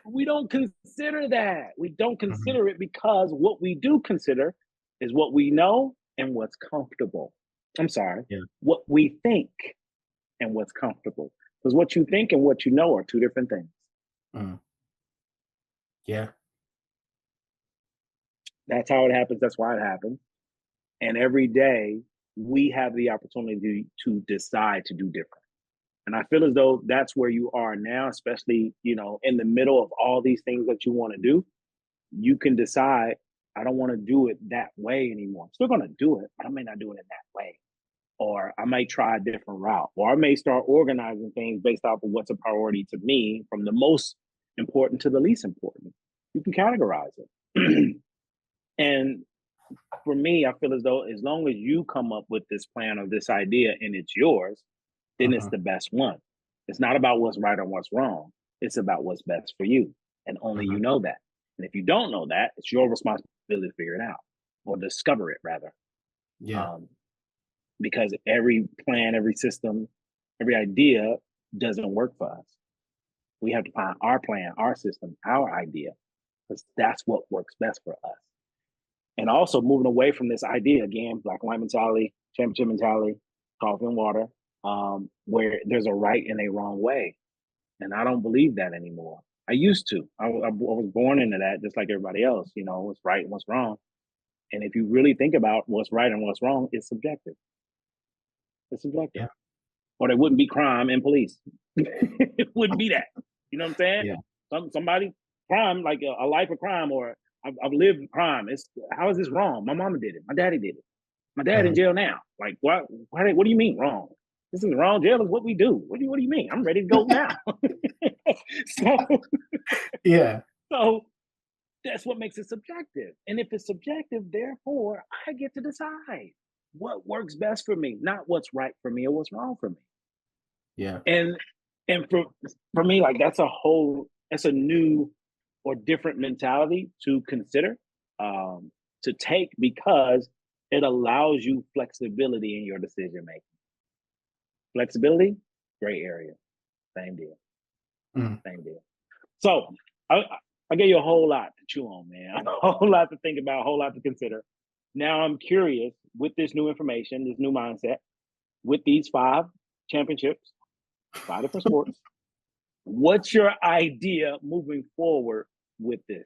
We don't consider that. We don't Hmm. consider it because what we do consider is what we know and what's comfortable. I'm sorry, Yeah. what we think and what's comfortable. Because what you think and what you know are two different things. Mm. Yeah. That's how it happens. That's why it happens. And every day we have the opportunity to decide to do different. And I feel as though that's where you are now, especially, in the middle of all these things that you want to do. You can decide, I don't want to do it that way anymore. I'm still going to do it, but I may not do it in that way. Or I may try a different route. Or I may start organizing things based off of what's a priority to me from the most important to the least important. You can categorize it. And for me, I feel as though as long as you come up with this plan or this idea and it's yours, then it's Uh-huh. the best one. It's not about what's right or what's wrong. It's about what's best for you. And only Uh-huh. you know that. And if you don't know that, it's your responsibility to figure it out or discover it rather. Yeah. Um, because every plan, every system, every idea doesn't work for us. We have to find our plan, our system, our idea, because that's what works best for us. And also moving away from this idea again, black and white mentality, championship mentality, coffee and water, where there's a right and a wrong way. And I don't believe that anymore. I used to. I was born into that just like everybody else, what's right and what's wrong. And if you really think about what's right and what's wrong, it's subjective. It's subjective. Yeah. Or there wouldn't be crime and police. It wouldn't be that. You know what I'm saying? Yeah. Somebody crime, like a life of crime, or I've lived crime. How is this wrong? My mama did it. My daddy did it. My dad in Uh-huh. jail now. Like, what do you mean wrong? This is wrong. Jail is what we do. What do you mean? I'm ready to go now. so, Yeah. so that's what makes it subjective. And if it's subjective, therefore, I get to decide what works best for me, not what's right for me or what's wrong for me. Yeah. And and for me, like that's a new or different mentality to consider, to take because it allows you flexibility in your decision making. Flexibility, gray area, same deal, Mm. same deal. So I, I gave you a whole lot to chew on, man. A whole lot to think about, a whole lot to consider. Now I'm curious with this new information, this new mindset, with these 5 championships, 5 different sports. What's your idea moving forward with this?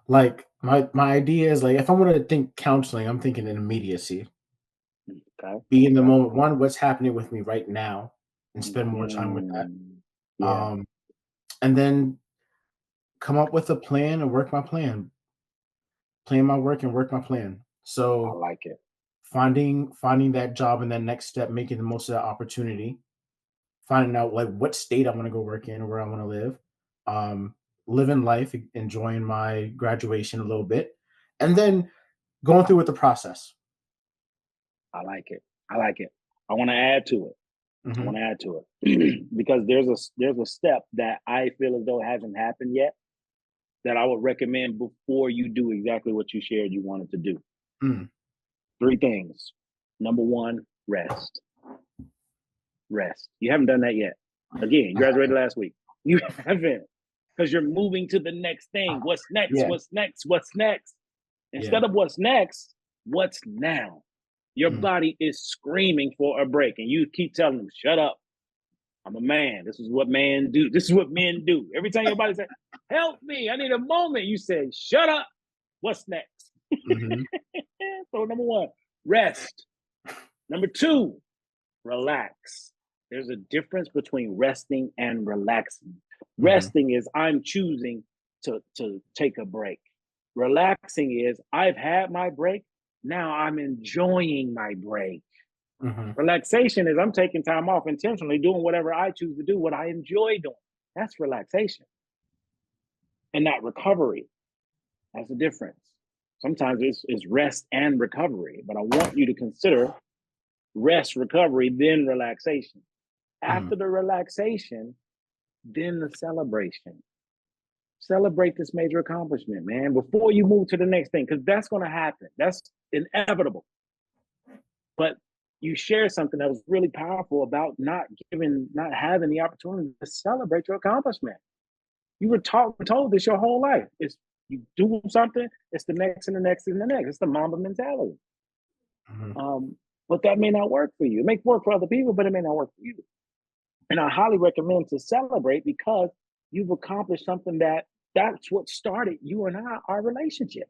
Like my idea is like if I'm gonna think counseling, I'm thinking in immediacy. Okay. Be in the Okay. moment. One, what's happening with me right now, and spend more time with that. Mhm. Yeah, Um, and then come up with a plan and work my plan. Plan my work and work my plan. I So like it. finding that job and that next step, making the most of that opportunity, finding out like what state I want to go work in or where I want to live. Um, living life, enjoying my graduation a little bit, and then going through with the process. I like it. I like it. I want to add to it. I Hmm. want to add to it because there's a step that I feel as though it hasn't happened yet that I would recommend before you do exactly what you shared you wanted to do. Mm. 3 things. Number 1, rest. Rest. You haven't done that yet. Again, you graduated last week. You haven't, because you're moving to the next thing. What's next? Yeah, What's next? What's next? yeah. Instead of what's next, what's now? Your Mm. body is screaming for a break, and you keep telling them, "Shut up! I'm a man. This is what men do. This is what men do." Every time your body says, "Help me! I need a moment," you say, "Shut up! What's next?" Hmm. So number 1, rest. Number 2, relax. There's a difference between resting and relaxing. Hmm. Resting is I'm choosing to take a break. Relaxing is I've had my break. Now I'm enjoying my break. Hmm. Relaxation is I'm taking time off intentionally, doing whatever I choose to do, what I enjoy doing. That's relaxation and not recovery. That's the difference. Sometimes it's rest and recovery, but I want you to consider rest, recovery, then relaxation. Mm. After the relaxation, then the celebration. Celebrate this major accomplishment, man, before you move to the next thing, because that's going to happen. That's inevitable. But you share something that was really powerful about not having the opportunity to celebrate your accomplishment. You were told this your whole life. It's you do something, it's the next and the next and the next. It's the Mamba mentality. Mhm. Um, but that may not work for you. It may work for other people, but it may not work for you. And I highly recommend to celebrate because you've accomplished something that's what started you and our relationship.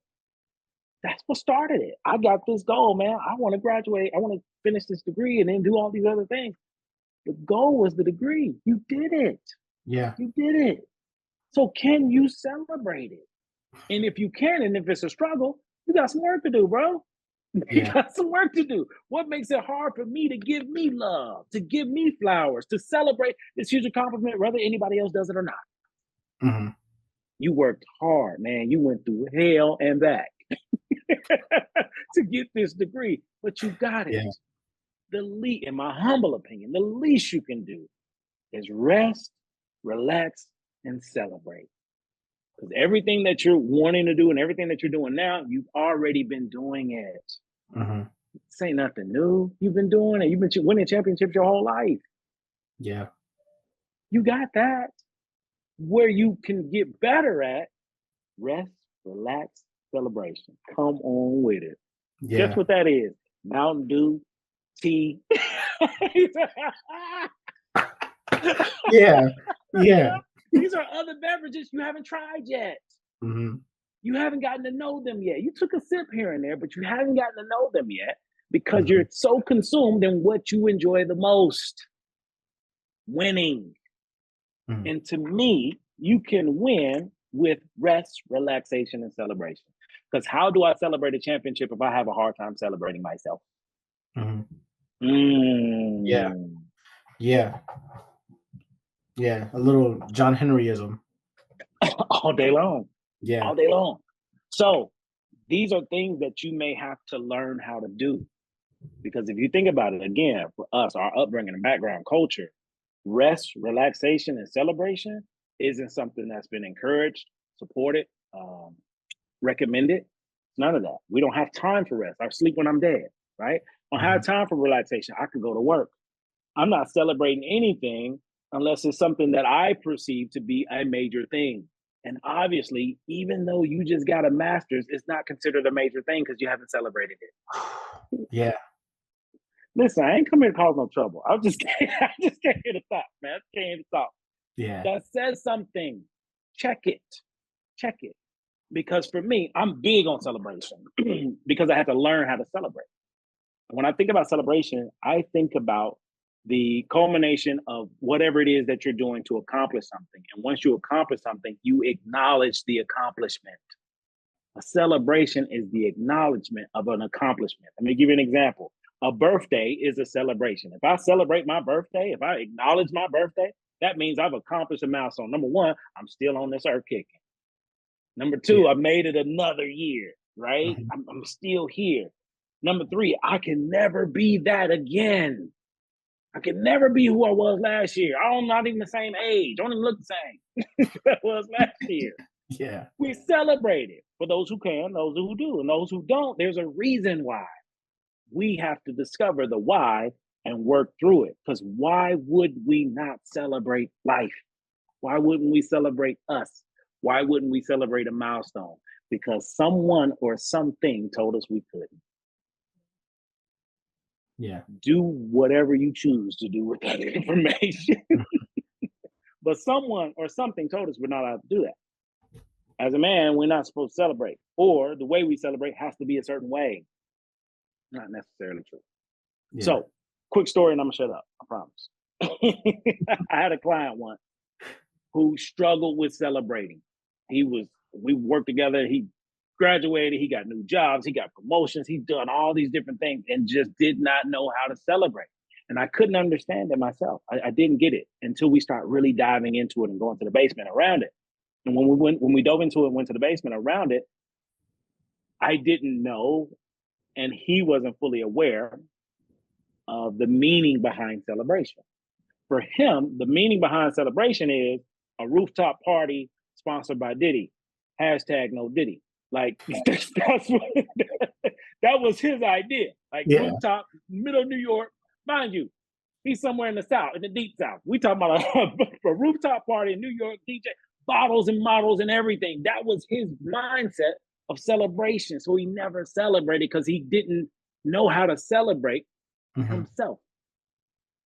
That's what started it. I got this goal, man. I want to graduate. I want to finish this degree and then do all these other things. The goal was the degree. You did it. Yeah. You did it. So can you celebrate it? And if you can, and if it's a struggle, you got some work to do, bro. You Yeah. got some work to do. What makes it hard for me to give me love, to give me flowers, to celebrate this huge accomplishment, whether anybody else does it or not? Mhm. You worked hard, man. You went through hell and back to get this degree, but you got it. Yeah. The least, in my humble opinion, the least you can do is rest, relax, and celebrate. Because everything that you're wanting to do and everything that you're doing now, you've already been doing it. Mhm. This ain't nothing new. You've been doing it. You've been winning championships your whole life. Yeah. You got that. Where you can get better at rest, relax, celebration. Come on with it. Guess Yeah. what that is? Mountain Dew, tea. Yeah. Yeah. These are other beverages you haven't tried yet. Mhm. You haven't gotten to know them yet. You took a sip here and there, but you haven't gotten to know them yet because Mhm. you're so consumed in what you enjoy the most, winning. Mhm. And to me, you can win with rest, relaxation, and celebration. Because how do I celebrate a championship if I have a hard time celebrating myself? Mhm. Yeah. Mm. Yeah. Yeah. A little John Henryism. All day long, Yeah. all day long. So these are things that you may have to learn how to do. Because if you think about it, again, for us, our upbringing and background culture, rest, relaxation, and celebration isn't something that's been encouraged, supported, um, recommended. None of that. We don't have time for rest. I sleep when I'm dead, right? I don't Mhm. have time for relaxation. I could go to work. I'm not celebrating anything unless it's something that I perceive to be a major thing. And obviously, even though you just got a master's, it's not considered a major thing because you haven't celebrated it. Yeah. Listen, I ain't come here to cause no trouble. I just came here to talk, man. I just came here to talk. Yeah. That says something. Check it. Check it. Because for me, I'm big on celebration because I had to learn how to celebrate. When I think about celebration, I think about the culmination of whatever it is that you're doing to accomplish something. And once you accomplish something, you acknowledge the accomplishment. A celebration is the acknowledgement of an accomplishment. Let me give you an example. A birthday is a celebration. If I celebrate my birthday, if I acknowledge my birthday, That means I've accomplished a milestone. Number one, I'm still on this earth kicking. Number two, I made it another year, right? I'm still here. Number three, I can never be that again. I can never be who I was last year. I'm not even the same age. I don't even look the same that I was last year. Yeah. We celebrate it for those who can, those who do, and those who don't. There's a reason why. We have to discover the why and work through it. Because why would we not celebrate life? Why wouldn't we celebrate us? Why wouldn't we celebrate a milestone? Because someone or something told us we couldn't. Yeah. Do whatever you choose to do with that information. But someone or something told us we're not allowed to do that. As a man, we're not supposed to celebrate, or the way we celebrate has to be a certain way. Not necessarily true. Yeah. So, quick story, and I'm gonna shut up. I promise. I had a client once who struggled with celebrating. We worked together. He graduated. He got new jobs. He got promotions. He's done all these different things and just did not know how to celebrate. And I couldn't understand it myself. I didn't get it until we start really diving into it and going to the basement around it. And when we dove into it and went to the basement around it, I didn't know, and he wasn't fully aware of the meaning behind celebration. For him, the meaning behind celebration is a rooftop party sponsored by Diddy. Hashtag no Diddy. Like that's what, that was his idea. Like rooftop, middle of New York, mind you, he's somewhere in the South, in the deep South. We talking about a rooftop party in New York, DJ, bottles and models and everything. That was his mindset of celebration. So he never celebrated because he didn't know how to celebrate himself.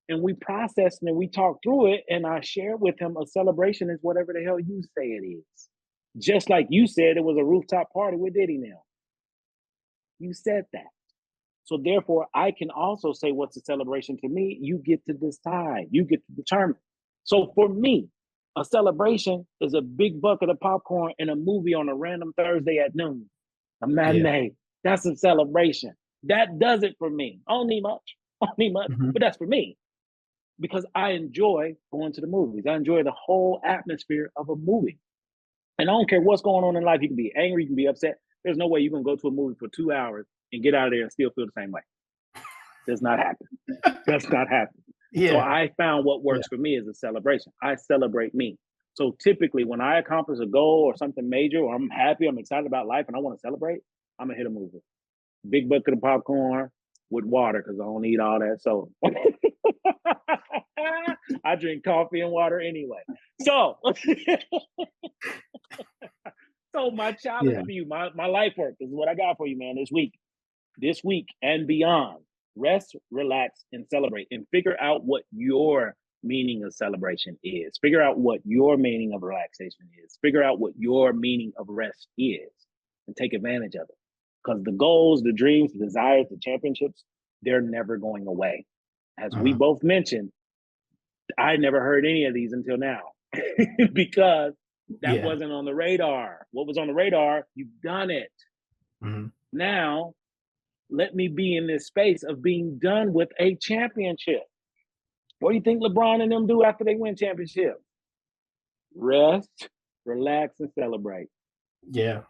And we processed and we talked through it, and I shared with him a celebration is whatever the hell you say it is. Just like you said it was a rooftop party with Diddy now. You said that. So therefore, I can also say what's a celebration to me. You get to decide. You get to determine. So for me, a celebration is a big bucket of popcorn and a movie on a random Thursday at noon. A matinee. Yeah. That's a celebration. That does it for me. I don't need much. But that's for me. Because I enjoy going to the movies. I enjoy the whole atmosphere of a movie. And I don't care what's going on in life. You can be angry, you can be upset. There's no way you're going to go to a movie for 2 hours and get out of there and still feel the same way. Does not happen. Does not happen. Yeah. So I found what works for me is a celebration. I celebrate me. So typically when I accomplish a goal or something major, or I'm happy, I'm excited about life and I want to celebrate, I'm going to hit a movie. Big bucket of popcorn with water because I don't need all that soda. I drink coffee and water anyway. So, so my challenge for you, my life work, this is what I got for you, man, this week and beyond. Rest, relax, and celebrate, and figure out what your meaning of celebration is. Figure out what your meaning of relaxation is. Figure out what your meaning of rest is, and take advantage of it. Because the goals, the dreams, the desires, the championships, they're never going away. As we both mentioned, I never heard any of these until now because that wasn't on the radar. What was on the radar, you've done it. Now, let me be in this space of being done with a championship. What do you think LeBron and them do after they win championship? Rest, relax, and celebrate. Yeah.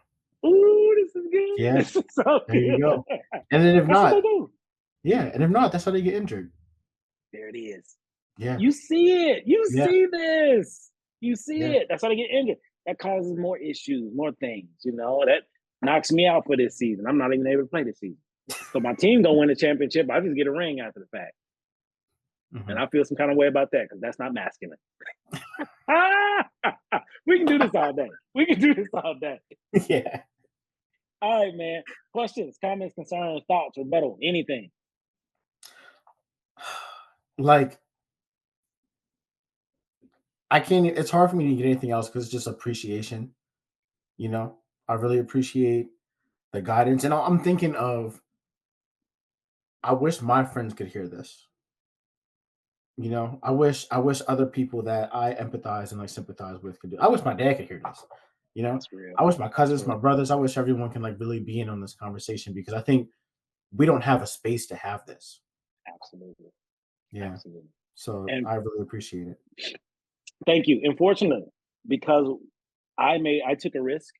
Ooh, this is good. Yeah. This is so there you go. And then if not, and if not, that's how they get injured. There it is. Yeah. You see it. You see this. You see it. That's how they get injured. That causes more issues, more things, that knocks me out for this season. I'm not even able to play this season. So my team don't win the championship. I just get a ring after the fact. And I feel some kind of way about that because that's not masculine. We can do this all day. Yeah. All right, man. Questions, comments, concerns, thoughts, rebuttal, anything. Like, it's hard for me to get anything else because it's just appreciation. I really appreciate the guidance. And I'm thinking of, I wish my friends could hear this. I wish other people that I empathize and sympathize with could do. I wish my dad could hear this. I wish my cousins, my brothers, I wish everyone can really be in on this conversation because I think we don't have a space to have this. Absolutely. Yeah. Absolutely. So I really appreciate it. Thank you. Unfortunately, because I took a risk.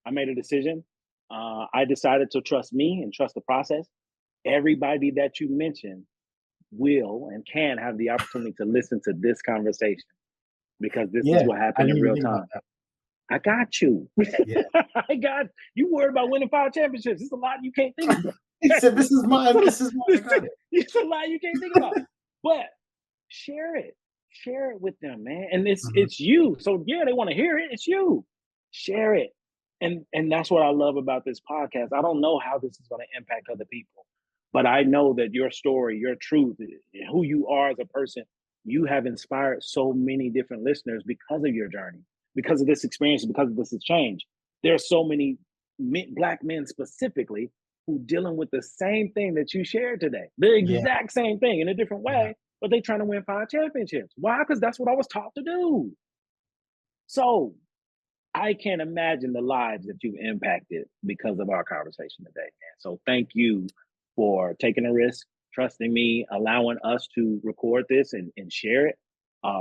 I made a decision. I decided to trust me and trust the process. Everybody that you mentioned will and can have the opportunity to listen to this conversation because this is Yeah, what I happened in didn't even real think about time. that. I got you. Yeah. I got you. Worried about winning 5 championships. It's a lot you can't think about. He said, "This is mine. This is mine. I got it." It's a lot you can't think about. But share it. Share it with them, man. And Mhm. it's you. So yeah, they want to hear it. It's you. Share it. And that's what I love about this podcast. I don't know how this is going to impact other people, but I know that your story, your truth, who you are as a person, you have inspired so many different listeners because of your journey, because of this experience, because of this exchange. There are so many black men specifically who dealing with the same thing that you shared today, the Yeah, exact same thing in a different yeah, way, but they trying to win 5 championships. Why? Because that's what I was taught to do. So I can't imagine the lives that you've impacted because of our conversation today, man. So thank you for taking a risk, trusting me, allowing us to record this and share it.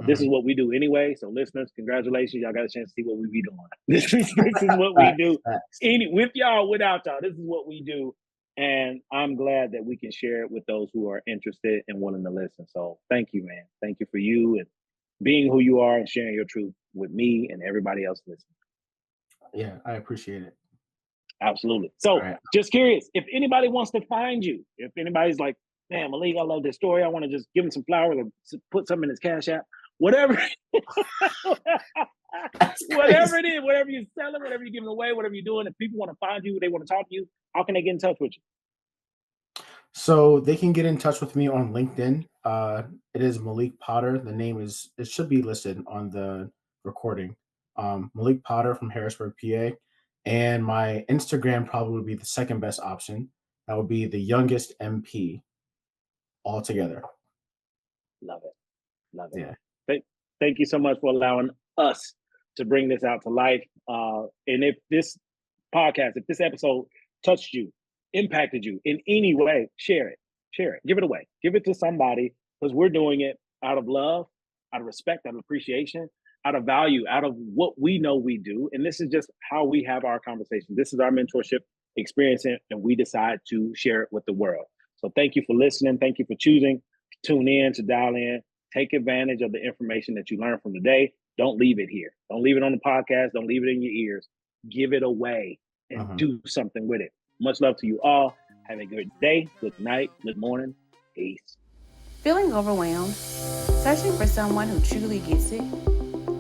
This is mhm. what we do anyway. So listeners, congratulations. Y'all got a chance to see what we be doing. This is what we Facts, do. facts. With y'all, without y'all, this is what we do. And I'm glad that we can share it with those who are interested and willing to listen. So thank you, man. Thank you for you and being who you are and sharing your truth with me and everybody else listening. Yeah, I appreciate it. Absolutely. All So right. just curious, if anybody wants to find you, if anybody's like, man, Malik, I love this story. I want to just give him some flowers or put something in his cash app, whatever, That's whatever crazy. it is, whatever you're selling, whatever you're giving away, whatever you're doing, if people want to find you, they want to talk to you, how can they get in touch with you? So they can get in touch with me on LinkedIn. It is Malik Potter. The name is it should be listed on the recording. Malik Potter from Harrisburg, PA. And my Instagram probably would be the second best option. That would be the youngest MP altogether. Love it. Love it. Yeah. Thank, thank you so much for allowing us to bring this out to life. And if this podcast, if this episode touched you, impacted you in any way, share it. Share it. Give it away. Give it to somebody because we're doing it out of love, out of respect, out of appreciation, out of value, out of what we know we do. And this is just how we have our conversation. This is our mentorship experience, and we decide to share it with the world. So thank you for listening. Thank you for choosing to tune in, to dial in. Take advantage of the information that you learned from today. Don't leave it here. Don't leave it on the podcast. Don't leave it in your ears. Give it away and Mhm. do something with it. Much love to you all. Have a good day, good night, good morning. Peace. Feeling overwhelmed? Searching for someone who truly gets it?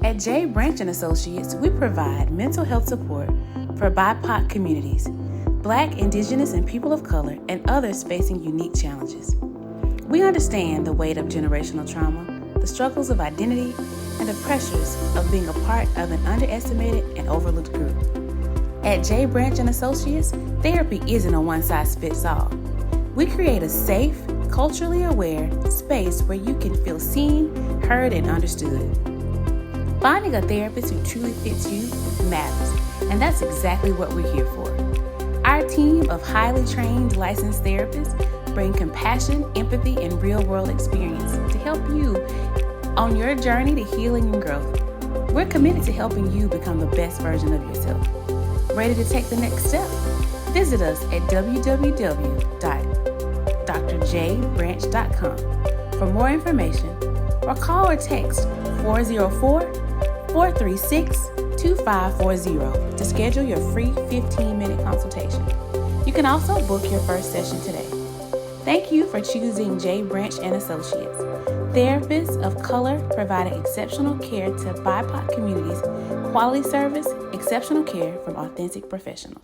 At J Branch and Associates, we provide mental health support for BIPOC communities, Black, Indigenous, and people of color, and others facing unique challenges. We understand the weight of generational trauma, the struggles of identity, and the pressures of being a part of an underestimated and overlooked group. At J Branch and Associates, therapy isn't a one-size-fits-all. We create a safe, culturally aware space where you can feel seen, heard, and understood. Finding a therapist who truly fits you matters, and that's exactly what we're here for. Our team of highly trained licensed therapists bring compassion, empathy, and real-world experience to help you on your journey to healing and growth. We're committed to helping you become the best version of yourself. Ready to take the next step? Visit us at www.drjbranch.com for more information, or call or text 404-436-2540 to schedule your free 15-minute consultation. You can also book your first session today. Thank you for choosing J Branch and Associates, therapists of color providing exceptional care to BIPOC communities, quality service, exceptional care from authentic professionals.